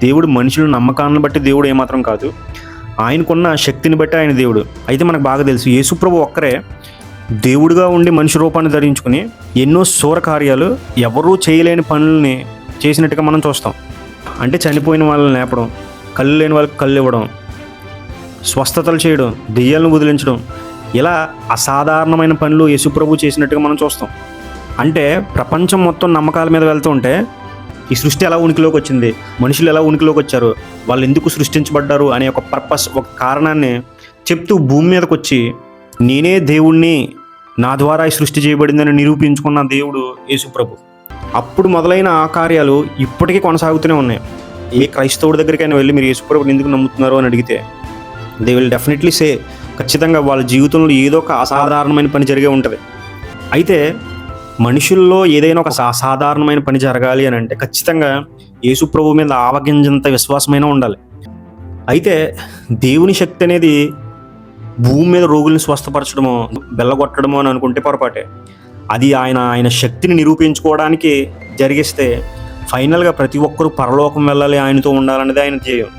దేవుడు మనుషుల నమ్మకాలను బట్టి దేవుడు ఏమాత్రం కాదు. ఆయనకున్న శక్తిని బట్టి ఆయన దేవుడు. అయితే మనకు బాగా తెలుసు యేసుప్రభు ఒక్కరే దేవుడిగా ఉండి మనిషి రూపాన్ని ధరించుకుని ఎన్నో శూర కార్యాలు, ఎవరూ చేయలేని పనుల్ని చేసినట్టుగా మనం చూస్తాం. అంటే చనిపోయిన వాళ్ళని లేపడం, కళ్ళు లేని వాళ్ళకి కళ్ళు ఇవ్వడం, స్వస్థతలు చేయడం, దెయ్యాలను వదిలించడం, ఇలా అసాధారణమైన పనులు యేసుప్రభు చేసినట్టుగా మనం చూస్తాం. అంటే ప్రపంచం మొత్తం నమ్మకాల మీద వెళ్తూ ఉంటే ఈ సృష్టి ఎలా ఉనికిలోకి వచ్చింది, మనుషులు ఎలా ఉనికిలోకి వచ్చారు, వాళ్ళు ఎందుకు సృష్టించబడ్డారు అనే ఒక పర్పస్, ఒక కారణాన్ని చెప్తూ భూమి మీదకి వచ్చి నేనే దేవుణ్ణి, నా ద్వారా ఈ సృష్టి చేయబడిందని నిరూపించుకున్న దేవుడు యేసుప్రభు. అప్పుడు మొదలైన ఆ కార్యాలు ఇప్పటికీ కొనసాగుతూనే ఉన్నాయి. ఏ క్రైస్తవుడి దగ్గరికైనా వెళ్ళి మీరు యేసుప్రభుని ఎందుకు నమ్ముతున్నారు అని అడిగితే దే విల్ డెఫినెట్లీ సే, ఖచ్చితంగా వాళ్ళ జీవితంలో ఏదో ఒక అసాధారణమైన పని జరిగే ఉంటుంది. అయితే మనుషుల్లో ఏదైనా ఒక అసాధారణమైన పని జరగాలి అని అంటే ఖచ్చితంగా యేసుప్రభు మీద ఆవగింజంత విశ్వాసమైన ఉండాలి. అయితే దేవుని శక్తి అనేది భూమి మీద రోగుల్ని స్వస్థపరచడమో, బెల్లగొట్టడమో అని అనుకుంటే పొరపాటే. అది ఆయన శక్తిని నిరూపించుకోవడానికి జరిగిస్తే ఫైనల్గా ప్రతి ఒక్కరూ పరలోకం వెళ్ళాలి, ఆయనతో ఉండాలనేది ఆయన ధ్యేయం.